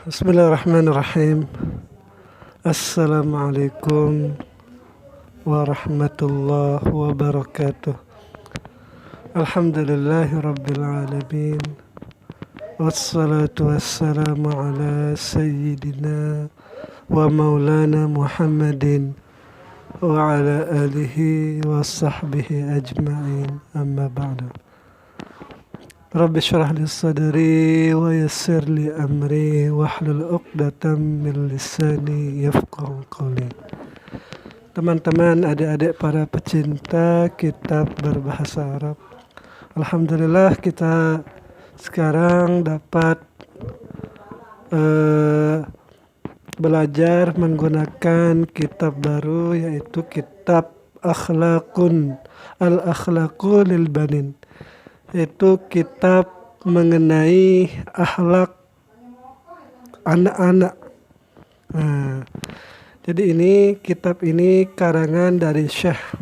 Bismillahirrahmanirrahim. Assalamualaikum warahmatullahi wabarakatuh. Alhamdulillahi rabbil alamin. Wassalatu wassalamu ala sayyidina wa maulana Muhammadin wa ala alihi wa sahbihi ajma'in. Amma ba'du. Rabbi syrah li sadri wa yassir li amri wahlul 'uqdatam min lisani yafqahu qawli. Teman-teman, adik-adik para pecinta kitab berbahasa Arab, alhamdulillah kita sekarang dapat belajar menggunakan kitab baru, yaitu kitab Al-Akhlaqu lil Banin. Itu kitab mengenai akhlak anak-anak. Jadi kitab ini karangan dari Syekh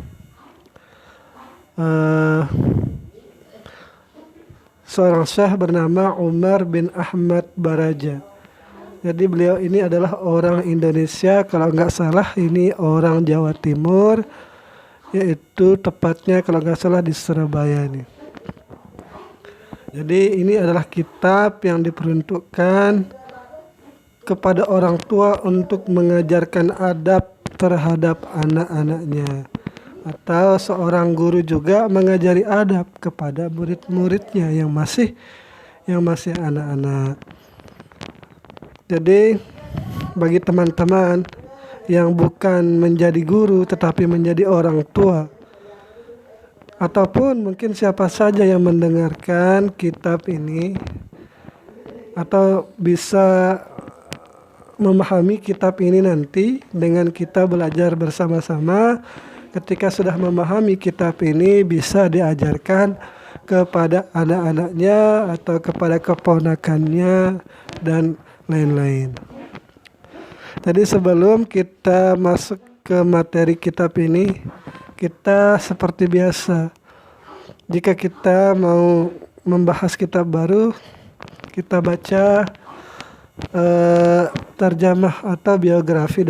seorang syekh bernama Umar bin Ahmad Baraja. Jadi beliau ini adalah orang Indonesia, kalau nggak salah ini orang Jawa Timur, yaitu tepatnya kalau nggak salah di Surabaya nih. Jadi ini adalah kitab yang diperuntukkan kepada orang tua untuk mengajarkan adab terhadap anak-anaknya, atau seorang guru juga mengajari adab kepada murid-muridnya yang masih anak-anak. Jadi bagi teman-teman yang bukan menjadi guru tetapi menjadi orang tua, ataupun mungkin siapa saja yang mendengarkan kitab ini atau bisa memahami kitab ini nanti dengan kita belajar bersama-sama. Ketika sudah memahami kitab ini, bisa diajarkan kepada anak-anaknya atau kepada keponakannya dan lain-lain. Jadi sebelum kita masuk ke materi kitab ini, kita seperti biasa, jika kita mau membahas kitab baru, kita baca terjemah atau biografi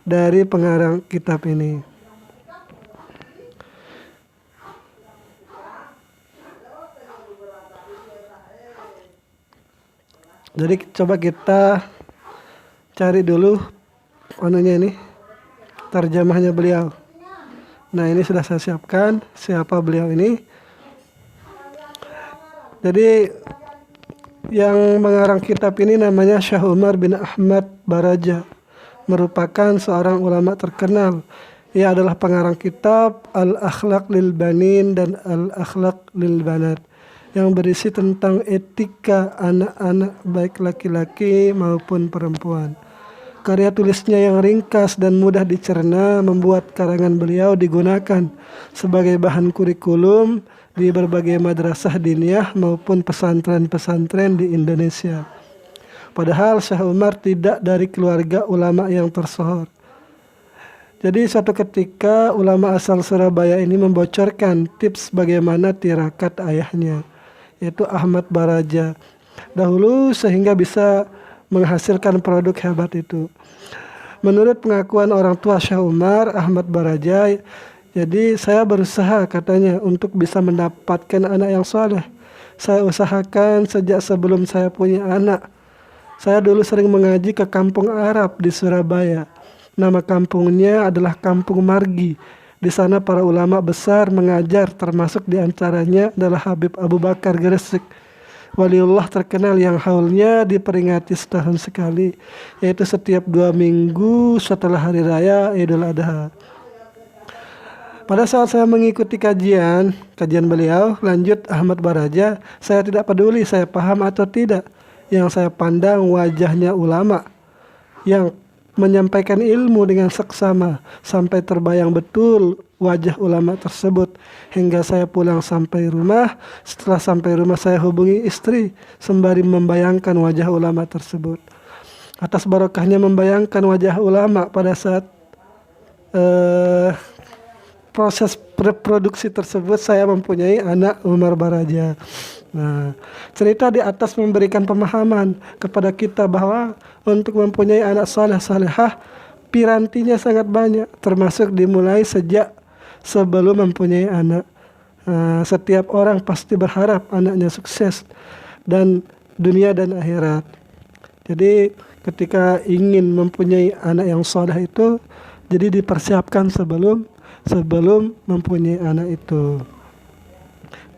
dari pengarang kitab ini. Jadi coba kita cari dulu terjemahnya beliau. Nah, ini sudah saya siapkan siapa beliau ini. Jadi yang mengarang kitab ini namanya Syekh Umar bin Ahmad Baraja, merupakan seorang ulama terkenal. Ia adalah pengarang kitab Al-Akhlaq lil Banin dan Al-Akhlaq lil Banat, yang berisi tentang etika anak-anak baik laki-laki maupun perempuan. Karya tulisnya yang ringkas dan mudah dicerna membuat karangan beliau digunakan sebagai bahan kurikulum di berbagai madrasah diniyah maupun pesantren-pesantren di Indonesia. Padahal Syekh Umar tidak dari keluarga ulama yang tersohor. Jadi suatu ketika ulama asal Surabaya ini membocorkan tips bagaimana tirakat ayahnya, yaitu Ahmad Baraja, dahulu sehingga bisa menghasilkan produk hebat itu. Menurut pengakuan orang tua Syekh Umar Ahmad Baraja, jadi saya berusaha katanya untuk bisa mendapatkan anak yang soleh. Saya usahakan sejak sebelum saya punya anak. Saya dulu sering mengaji ke kampung Arab di Surabaya. Nama kampungnya adalah Kampung Margi. Di sana para ulama besar mengajar, termasuk diantaranya adalah Habib Abu Bakar Gresik, waliullah terkenal yang haulnya diperingati setahun sekali, yaitu setiap 2 minggu setelah hari raya Idul Adha. Pada saat saya mengikuti kajian beliau, lanjut Ahmad Baraja, saya tidak peduli saya paham atau tidak. Yang saya pandang wajahnya ulama yang menyampaikan ilmu dengan seksama, sampai terbayang betul wajah ulama tersebut. Hingga saya pulang sampai rumah. Setelah sampai rumah saya hubungi istri sembari membayangkan wajah ulama tersebut. Atas barokahnya membayangkan wajah ulama pada saat proses reproduksi tersebut, saya mempunyai anak Umar Baraja. Nah, cerita di atas memberikan pemahaman kepada kita bahwa untuk mempunyai anak saleh salehah pirantinya sangat banyak, termasuk dimulai sejak sebelum mempunyai anak. Setiap orang pasti berharap anaknya sukses dan dunia dan akhirat. Jadi ketika ingin mempunyai anak yang saleh itu, jadi dipersiapkan sebelum mempunyai anak itu.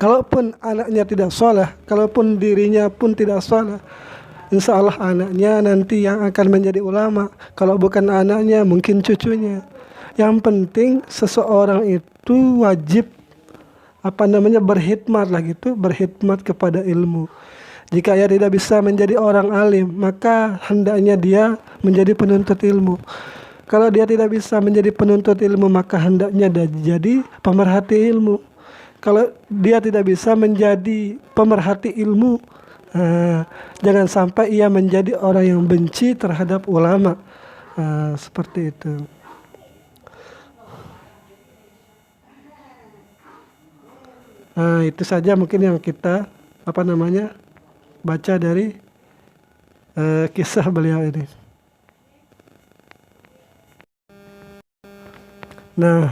Kalaupun anaknya tidak saleh, kalaupun dirinya pun tidak saleh, insya Allah anaknya nanti yang akan menjadi ulama. Kalau bukan anaknya, mungkin cucunya. Yang penting seseorang itu wajib berkhidmat lah gitu, berkhidmat kepada ilmu. Jika ia tidak bisa menjadi orang alim, maka hendaknya dia menjadi penuntut ilmu. Kalau dia tidak bisa menjadi penuntut ilmu, maka hendaknya dia jadi pemerhati ilmu. Kalau dia tidak bisa menjadi pemerhati ilmu, jangan sampai ia menjadi orang yang benci terhadap ulama. Seperti itu. Itu saja mungkin yang kita baca dari kisah beliau ini. Nah,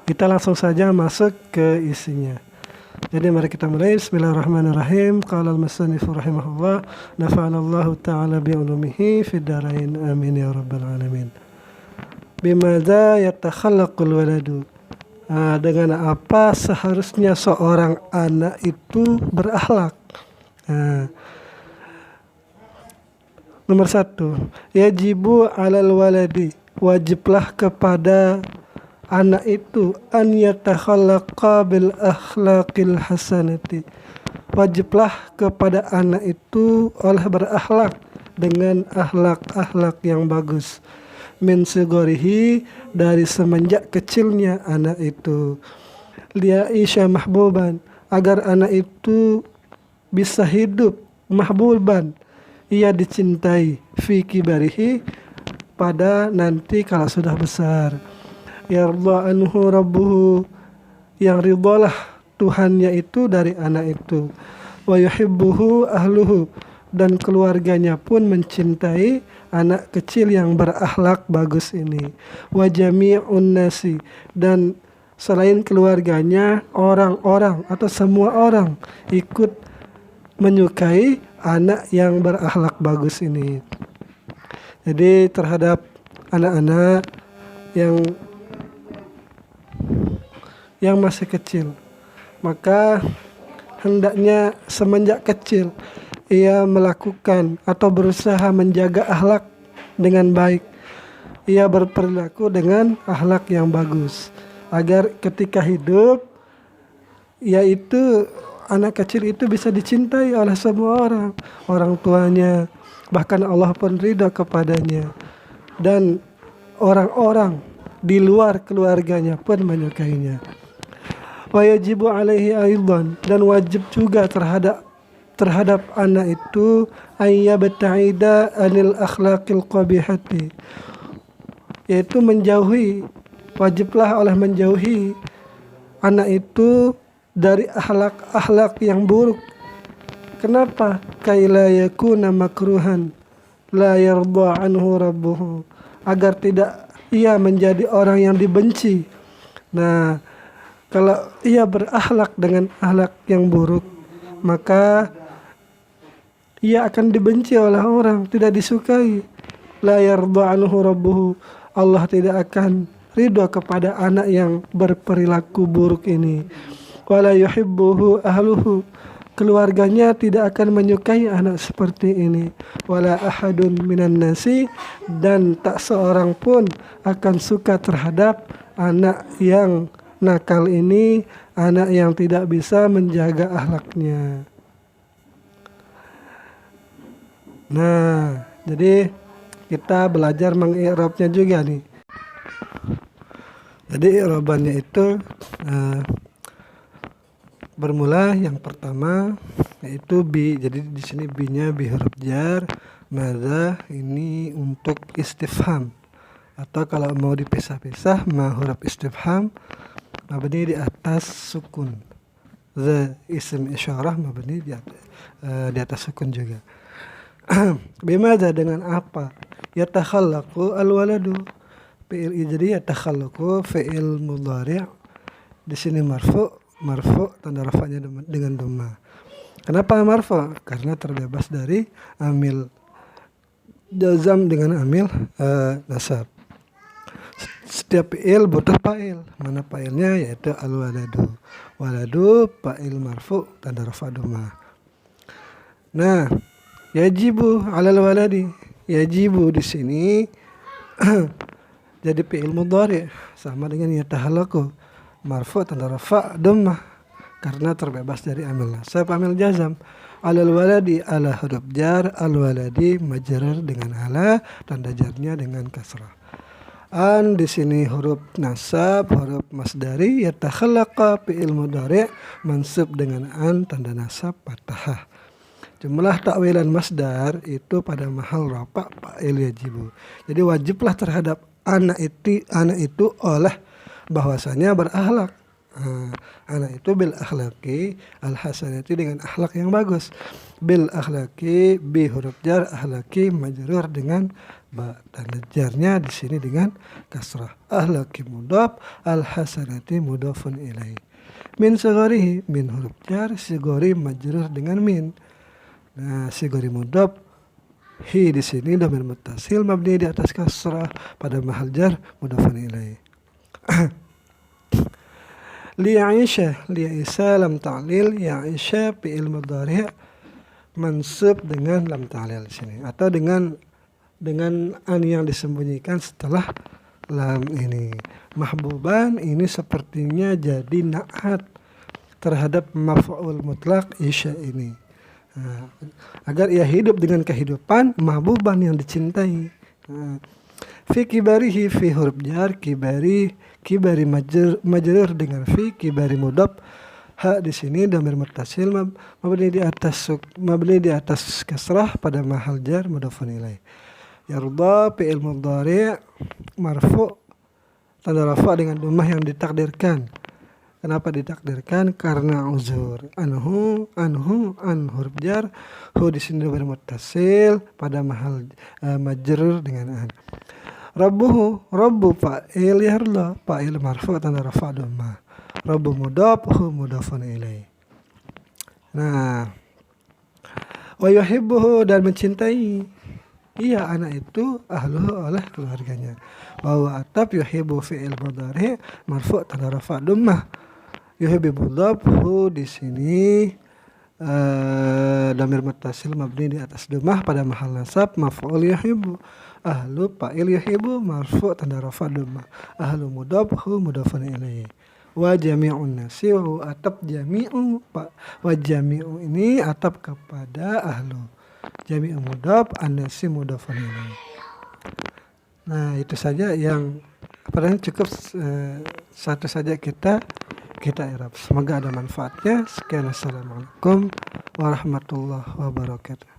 kita langsung saja masuk ke isinya. Jadi mari kita mulai. Bismillahirrahmanirrahim. Qala al-musannifu rahimahullah, nafa'anallahu ta'ala bi'ulumihi fid dharain. Amin ya rabbal alamin. Bimadza yatakhallaqul waladu. Dengan apa seharusnya seorang anak itu berakhlak. Nomor 1, yajibu 'alal waladi, wajiblah kepada anak itu an yatakhallaqa bil akhlaqil hasanati. Wajiblah kepada anak itu oleh berakhlak dengan akhlak-akhlak yang bagus. Min sigorihi, dari semenjak kecilnya anak itu. Li'aisha mahbuban, agar anak itu bisa hidup mahbuban, ia dicintai, fi kibarihi, pada nanti kalau sudah besar. Yarda anhu rabbuhu, yang ridalah Tuhannya itu dari anak itu. Wa yuhibbuhu ahluhu, dan keluarganya pun mencintai anak kecil yang berakhlak bagus ini. Wa jami'un nasi, dan selain keluarganya, orang-orang atau semua orang ikut menyukai anak yang berakhlak bagus ini. Jadi terhadap anak-anak yang masih kecil, maka hendaknya semenjak kecil ia melakukan atau berusaha menjaga akhlak dengan baik. Ia berperilaku dengan akhlak yang bagus, agar ketika hidup, yaitu anak kecil itu bisa dicintai oleh semua orang tuanya, bahkan Allah pun ridha kepadanya, dan orang-orang di luar keluarganya pun menyukainya. Wa yajibu alaihi aidan, dan wajib juga terhadap anak itu ayyabta'ida anil akhlaqil qabihati, yaitu wajiblah oleh menjauhi anak itu dari akhlak-akhlak yang buruk. Kenapa? Kaila yakuna makruhan la yarda anhu rabbuhu, agar tidak ia menjadi orang yang dibenci. Nah, kalau ia berakhlak dengan akhlak yang buruk, maka ia akan dibenci oleh orang, tidak disukai. La yarda anhu rabbuhu, Allah tidak akan ridha kepada anak yang berperilaku buruk ini. Wala yuhibbuhu ahluhu, keluarganya tidak akan menyukai anak seperti ini. Wala ahadun minan nasi, dan tak seorang pun akan suka terhadap anak yang nakal ini, anak yang tidak bisa menjaga akhlaknya. Nah, jadi kita belajar mengi'rabnya juga nih. Jadi i'rabannya itu bermula yang pertama yaitu bi. Jadi di sini bi-nya bi huruf jar. Madza ini untuk istifham, atau kalau mau dipisah-pisah ma huruf istifham mabni di atas sukun. Za isim isyarah mabni di atas sukun juga. Bimadza dengan apa? Yatakhallaqu al-waladu. Fi'il ijri yatakhallaqu fi'il mudhari'. Di sini marfu tanda rafa'nya dengan dhamma. Kenapa marfu? Karena terbebas dari amil jazam dengan amil nasab. Setiap fi'il butuh fa'il. Mana fa'ilnya? Yaitu al-waladu. Waladu fa'il marfu tanda rafa' dhamma. Nah, yajibu 'alal waladi. Yajibu di sini jadi fi'il mudhari' sama dengan yatakhallaqu. Marfu tanda rafa' dhammah karena terbebas dari amil nasab, amil jazam. Alal waladi ala huruf jar, al waladi majrur dengan ala, tanda jarnya dengan kasrah. An di sini huruf nasab, huruf masdari, yatakhallaqa fi'il mudhari' mansub dengan an tanda nasab fathah. Jumlah takwilan masdar itu pada mahal rafa' fa'il yajibu. Jadi wajiblah terhadap anak itu oleh bahwasanya berakhlak. Anak itu bil akhlaki al hasanati dengan akhlak yang bagus. Bil akhlaki bi huruf jar, akhlaki majrur dengan ba, tanda jarnya di sini dengan kasrah. Akhlaki mudhaf, al hasanati mudhafun ilaih. Min sigarihi, min huruf jar, sigari majrur dengan min. Nah, sigari mudhaf, hi di sini dhamir muttasil mabni di atas kasrah pada mahal jar mudhafun ilaih. Li'aisha lam ta'lil, ya'isha fi'il mudhari' mansub dengan lam ta'lil sini atau dengan an yang disembunyikan setelah lam ini. Mahbuban ini sepertinya jadi na'at terhadap maf'ul mutlak isya ini. Agar ia hidup dengan kehidupan mahbuban yang dicintai. Fi kibarihi fi huruf jar, kibari majrur dengan fi, kibari mudhaf. Ha di sini dhamir muttasil mabni di atas kasrah pada mahal jar mudhafun ilaih. Yarda fi'il mudhari' marfu tanda rafa' dengan dhammah yang ditakdirkan. Kenapa ditakdirkan? Karena uzur. Anhu an huruf jar, hu di sini dhamir muttasil pada mahal majrur dengan an. Rabbu fa'il yarda, fa'il marfu tanda rafa' dhammah. Rabbu mudhaf, hu mudhafun ilaih. Nah, wa yuhibbuhu dan mencintai. Iya, anak itu ahluhu oleh keluarganya. Wa huwa atap yuhibbu fi'il mudhari' marfu tanda rafa' dhammah. Yuhibbu mudhaf, hu di sini dhamir muttasil mabni di atas dhammah pada mahal nasab maf'ul yuhibbu. Ahlu fa'il yuhibbu marfu tanda rafa' dhammah. Ahlu mudhaf, hu mudhafun ilaih. Wa jami'un nasi wa atap jami'u, wa jami'u ini atap kepada ahlu. Jami'u mudhaf, an-nasi mudhafun ilaih. Nah, itu saja yang cukup satu saja kita i'rab. Semoga ada manfaatnya. Sekian, assalamualaikum warahmatullahi wabarakatuh.